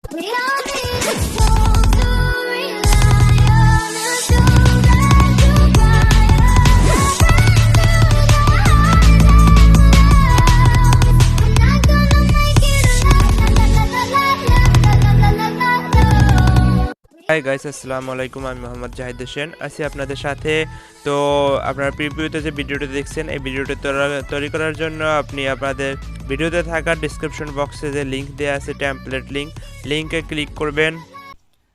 Hi guys, আসসালামু আলাইকুম। আমি মোহাম্মদ জাহিদ হোসেন আছি আপনাদের সাথে। তো আপনারা প্রিভিউতে যে ভিডিওটি দেখছেন, এই ভিডিওটি তৈরি করার জন্য আপনি আপনাদের ভিডিওতে থাকা ডিসক্রিপশন বক্সে যে লিঙ্ক দেওয়া আছে, টেমপ্লেট লিঙ্কে ক্লিক করবেন।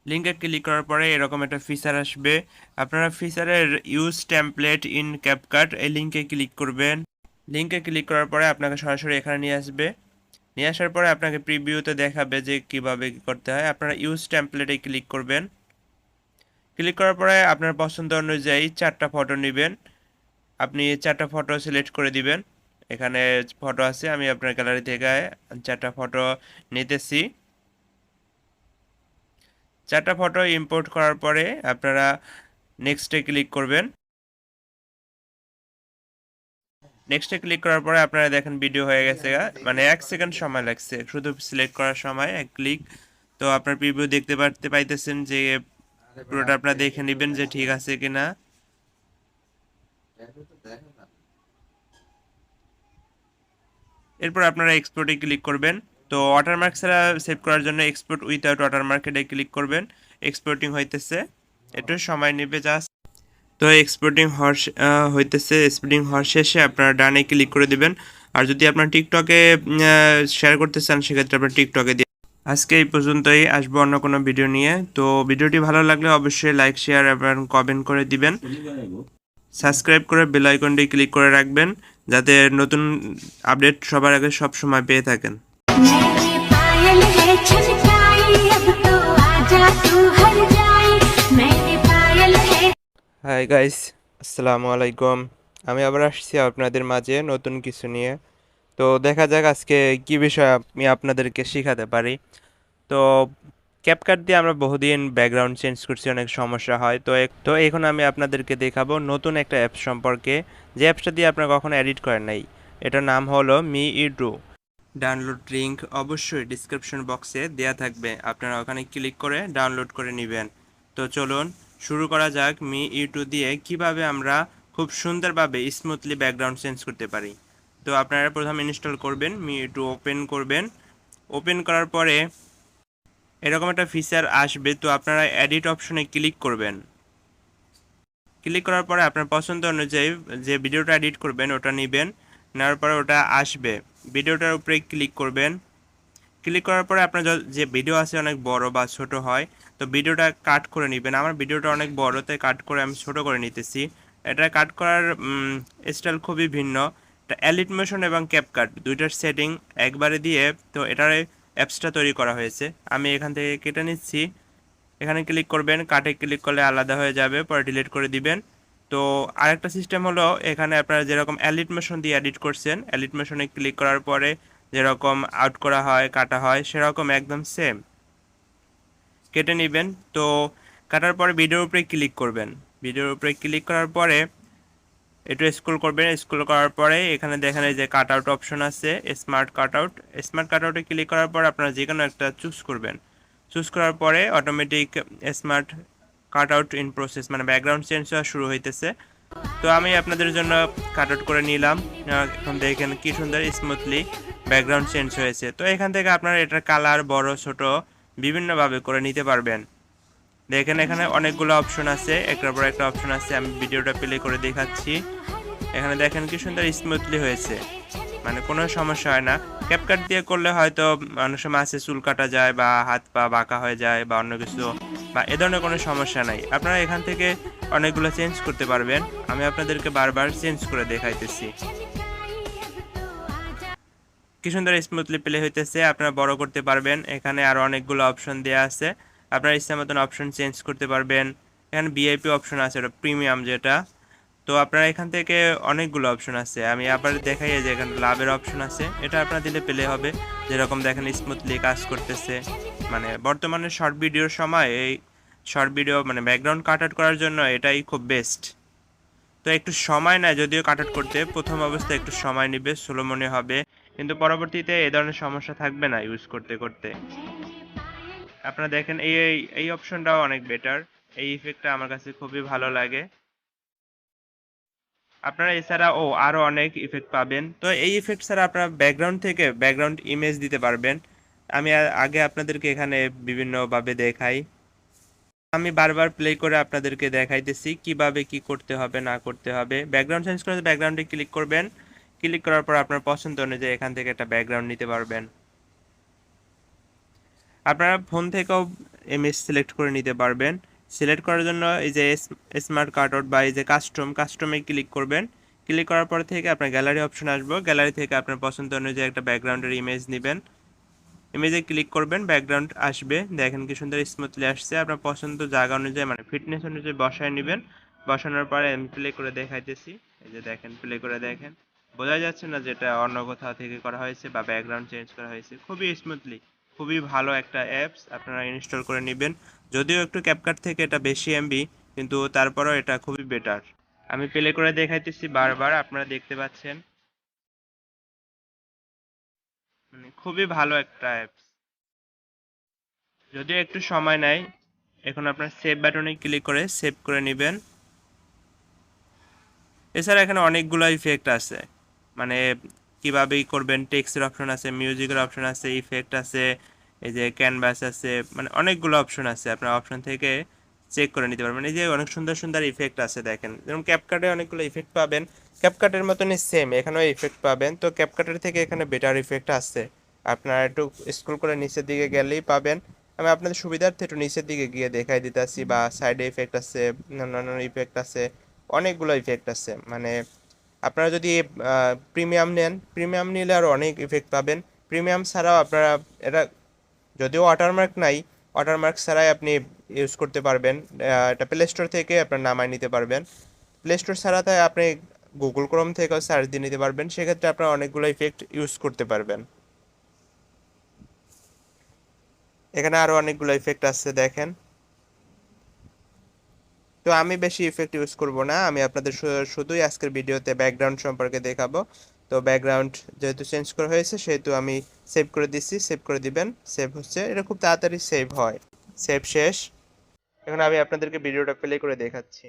লিঙ্কে ক্লিক করার পরে এরকম একটা ফিচার আসবে। আপনারা ফিচারের ইউজ টেমপ্লেট ইন ক্যাপকাট এই লিঙ্কে ক্লিক করবেন। লিঙ্কে ক্লিক করার পরে আপনাকে সরাসরি এখানে নিয়ে আসবে। নিয়ে আসার পরে আপনাকে প্রিভিউতে দেখাবে যে কিভাবে কি করতে হয়। আপনারা ইউজ টেমপ্লেটে ক্লিক করবেন। ক্লিক করার পরে আপনার পছন্দ অনুযায়ী 4টা ফটো নেবেন। আপনি 4টা ফটো সিলেক্ট করে দিবেন। এখানে ফটো আছে, আমি আপনার গ্যালারি থেকে 4টা ফটো নিতেছি। 4টা ফটো ইম্পোর্ট করার পরে আপনারা নেক্সটে ক্লিক করবেন। নেক্সটে ক্লিক করার পরে আপনারা দেখেন ভিডিও হয়ে গেছে, মানে 1 সেকেন্ড সময় লাগছে শুধু সিলেক্ট করার সময়, এক ক্লিক। তো আপনার প্রিভিউ দেখতে পাইতেছেন যে পুরোটা আপনারা দেখে নেবেন যে ঠিক আছে কিনা। এরপর আপনারা এক্সপোর্টে ক্লিক করবেন। তো ওয়াটারমার্ক ছাড়া সেভ করার জন্য এক্সপোর্ট উইথাউট ওয়াটারমার্কে ক্লিক করবেন। এক্সপোর্টিং হইতেছে, একটু সময় নেবে জাস্ট। তো এক্সপোর্টিং হওয়ার শেষে আপনারা ডানে ক্লিক করে দিবেন। আর যদি আপনার টিকটকে শেয়ার করতে চান, সেক্ষেত্রে আপনার টিকটকে দিয়ে। আজকে এই পর্যন্তই, আসবো অন্য কোনো ভিডিও নিয়ে। তো ভিডিওটি ভালো লাগলে অবশ্যই লাইক, শেয়ার এবং কমেন্ট করে দিবেন। সাবস্ক্রাইব করে বেল আইকনটি ক্লিক করে রাখবেন, যাতে নতুন আপডেট সবার আগে সব সময় পেয়ে থাকেন। হাই গাইস, আসসালামু আলাইকুম। আমি আবার আসছি আপনাদের মাঝে নতুন কিছু নিয়ে। তো দেখা যাক আজকে কি বিষয় আমি আপনাদেরকে শেখাতে পারি। তো ক্যাপকাট দিয়ে আমরা বহুদিন ব্যাকগ্রাউন্ড চেঞ্জ করছি, অনেক সমস্যা হয়। তো এখন আমি আপনাদেরকে দেখাবো নতুন একটা অ্যাপ সম্পর্কে, যে অ্যাপসটা দিয়ে আপনারা কখনো এডিট করেন নাই। এটার নাম হলো 𝐻𝐼𝐼𝐻। ডাউনলোড লিঙ্ক অবশ্যই ডিসক্রিপশন বক্সে দেয়া থাকবে, আপনারা ওখানে ক্লিক করে ডাউনলোড করে নেবেন। তো চলুন শুরু করা যাক 𝐻𝐼𝐻 দিয়ে কিভাবে আমরা খুব সুন্দরভাবে স্মুথলি ব্যাকগ্রাউন্ড চেঞ্জ করতে পারি। তো আপনারা প্রথমে ইনস্টল করবেন, 𝐻𝐼𝐻 ওপেন করবেন। ওপেন করার পরে এরকম একটা ফিচার আসবে। তো আপনারা এডিট অপশনে ক্লিক করবেন। ক্লিক করার পরে আপনার পছন্দ অনুযায়ী যে ভিডিওটা এডিট করবেন ওটা নেবেন। নেওয়ার পরে ওটা আসবে, ভিডিওটার উপরে ক্লিক করবেন। ক্লিক করার পরে আপনার যে ভিডিও আছে অনেক বড় বা ছোট হয়, তো ভিডিওটা কাট করে নেবেন। আমার ভিডিওটা অনেক বড়, তাই কাট করে আমি ছোট করে নিতেছি। এটা কাট করার স্টাইল খুবই ভিন্ন। এটা এডিট মোশন এবং ক্যাপকাট দুইটার সেটিং একবারে দিয়ে তো এটার অ্যাপসটা তৈরি করা হয়েছে। আমি এখান থেকে কেটে নিচ্ছি। এখানে ক্লিক করবেন, কাটে ক্লিক করলে আলাদা হয়ে যাবে, পরে ডিলিট করে দিবেন। তো আরেকটা সিস্টেম হলো, এখানে আপনারা যেরকম এডিট মোশন দিয়ে এডিট করছেন, এডিট মোশনে ক্লিক করার পরে যেরকম আউট করা হয়, কাটা হয়, সেরকম একদম সেম কেটে নেবেন। তো কাটার পরে ভিডিওর উপরে ক্লিক করবেন। ভিডিওর উপরে ক্লিক করার পরে একটু স্ক্রল করবেন। স্ক্রল করার পরে এখানে দেখেন এই যে কাট আউট অপশন আছে, স্মার্ট কাট আউট। স্মার্ট কাট আউটে ক্লিক করার পর আপনারা যে কোনো একটা চুজ করবেন। চুজ করার পরে automatic smart cut out in process, মানে ব্যাকগ্রাউন্ড চেঞ্জ হওয়া শুরু হইতেছে। তো আমি আপনাদের জন্য কাট আউট করে নিলাম। এখন দেখেন কি সুন্দর স্মুথলি ব্যাকগ্রাউন্ড চেঞ্জ হয়েছে। তো এখান থেকে আপনারা এটার কালার বড় ছোট বিভিন্নভাবে করে নিতে পারবেন। দেখেন এখানে অনেকগুলো অপশন আছে, একটার পর একটা অপশন আছে। আমি ভিডিওটা প্লে করে দেখাচ্ছি। এখানে দেখেন কি সুন্দর স্মুথলি হয়েছে, মানে কোনো সমস্যা হয় না। ক্যাপকাট দিয়ে করলে হয়তো অনেক সময় আছে চুল কাটা যায় বা হাত পা বাঁকা হয়ে যায় বা অন্য কিছু, বা এ ধরনের কোনো সমস্যা নাই। আপনারা এখান থেকে অনেকগুলো চেঞ্জ করতে পারবেন। আমি আপনাদেরকে বারবার চেঞ্জ করে দেখাইতেছি। কি সুন্দর স্মুথলি প্লে হইতেছে। আপনারা বড় করতে পারবেন। এখানে আরো অনেকগুলো অপশন দেওয়া আছে, আপনারা ইচ্ছা মতন অপশন চেঞ্জ করতে পারবেন। এখানে ভিআইপি অপশন আছে, এটা প্রিমিয়াম যেটা। তো আপনারা এখান থেকে অনেকগুলো অপশন আছে। আমি আবার দেখাই যে এখানে লাভের অপশন আছে, এটা আপনারা দিলে পেলে হবে। যেরকম দেখেন স্মুথলি কাজ করতেছে। মানে বর্তমানে শর্ট ভিডিওর সময় এই শর্ট ভিডিও মানে ব্যাকগ্রাউন্ড কাট আউট করার জন্য এটাই খুব বেস্ট। তো একটু সময় নেয় যদিও কাট আউট করতে, প্রথম অবস্থায় একটু সময় নেবে, স্লো মনে হবে, কিন্তু পরবর্তীতে এ ধরনের সমস্যা থাকবে না ইউজ করতে করতে। আপনারা দেখেন এই অপশনটাও অনেক বেটার। এই ইফেক্টটা আমার কাছে খুবই ভালো লাগে। আপনারা এছাড়া আরো অনেক ইফেক্ট পাবেন। তো এই ইফেক্ট ছাড়া আপনারা ব্যাকগ্রাউন্ড থেকে ব্যাকগ্রাউন্ড ইমেজ দিতে পারবেন। আমি আগে আপনাদেরকে এখানে বিভিন্নভাবে দেখাই। আমি বারবার প্লে করে আপনাদেরকে দেখাইতেছি কিভাবে কি করতে হবে না করতে হবে। ব্যাকগ্রাউন্ড চেঞ্জ করে ব্যাকগ্রাউন্ডে ক্লিক করবেন। ক্লিক করার পর আপনার পছন্দ অনুযায়ী এখান থেকে একটা ব্যাকগ্রাউন্ড নিতে পারবেন। আপনারা ফোন থেকেও ইমেজ সিলেক্ট করে নিতে পারবেন। সিলেক্ট করার জন্য এই যে স্মার্ট কাটআউট বা এই যে কাস্টমে ক্লিক করবেন। ক্লিক করার পর থেকে আপনার গ্যালারি অপশন আসবে। গ্যালারি থেকে আপনার পছন্দ অনুযায়ী একটা ব্যাকগ্রাউন্ডের ইমেজ নেবেন। ইমেজে ক্লিক করবেন, ব্যাকগ্রাউন্ড আসবে। দেখেন কি সুন্দর স্মুথলি আসছে। আপনার পছন্দ জায়গা অনুযায়ী মানে ফিটনেস অনুযায়ী বসায় নেবেন। বসানোর পরে আমি প্লে করে দেখাইতেছি। এই যে দেখেন, প্লে করে দেখেন, বোঝা যাচ্ছে না যেটা অন্য কোথাও থেকে করা হয়েছে বা ব্যাকগ্রাউন্ড চেঞ্জ করা হয়েছে। খুবই স্মুথলি, খুবই ভালো একটা অ্যাপস, আপনারা ইনস্টল করে নেবেন। যদিও একটু ক্যাপকাট থেকে এটা বেশি এমবি, কিন্তু তারপরেও এটা খুবই বেটার। আমি প্লে করে দেখাইতেছি বারবার, আপনারা দেখতে পাচ্ছেন। মানে খুবই ভালো একটা অ্যাপস। যদিও একটু সময় নেয়। এখন আপনার সেভ বাটনে ক্লিক করে সেভ করে নেবেন। এছাড়া এখানে অনেকগুলো ইফেক্ট আছে, মানে কিভাবে করবেন। টেক্সটের অপশন আছে, মিউজিকের অপশন আছে, ইফেক্ট আছে, এই যে ক্যানভাস আছে, মানে অনেকগুলো অপশন আছে। আপনার অপশন থেকে চেক করে নিতে পারবেন। এই যে অনেক সুন্দর সুন্দর ইফেক্ট আছে দেখেন। যেমন ক্যাপকাটে অনেকগুলো ইফেক্ট পাবেন, ক্যাপকাটের মতনই সেম এখানেও ইফেক্ট পাবেন। তো ক্যাপকাটের থেকে এখানে বেটার ইফেক্ট আছে। আপনারা একটু স্ক্রল করে নিচের দিকে গেলেই পাবেন। আমি আপনাদের সুবিধার্থে একটু নিচের দিকে গিয়ে দেখাই দিতেছি। বা সাইডে ইফেক্ট আছে, অন্যান্য ইফেক্ট আছে, অনেকগুলো ইফেক্ট আছে। মানে আপনারা যদি প্রিমিয়াম নেন, প্রিমিয়াম নিলে আরও অনেক ইফেক্ট পাবেন। প্রিমিয়াম ছাড়াও আপনারা এটা, যদিও ওয়াটারমার্ক নাই, ওয়াটারমার্ক ছাড়াই আপনি ইউজ করতে পারবেন। এটা প্লে স্টোর থেকে আপনার নামায় নিতে পারবেন। প্লে স্টোর ছাড়া তাই আপনি গুগল ক্রোম থেকেও সার্চ দিয়ে নিতে পারবেন। সেক্ষেত্রে আপনারা অনেকগুলো ইফেক্ট ইউজ করতে পারবেন। এখানে আরও অনেকগুলো ইফেক্ট আছে দেখেন। তো আমি বেশি ইফেক্ট ইউজ করব না, আমি আপনাদের শুধুই আজকের ভিডিওতে ব্যাকগ্রাউন্ড সম্পর্কে দেখাবো। তো ব্যাকগ্রাউন্ড যেহেতু চেঞ্জ করা হয়েছে সেহেতু আমি সেভ করে দিচ্ছি। সেভ করে দিবেন। সেভ হচ্ছে, এটা খুব তাড়াতাড়ি সেভ হয়। সেভ শেষ। এখন আমি আপনাদেরকে ভিডিওটা প্লে করে দেখাচ্ছি।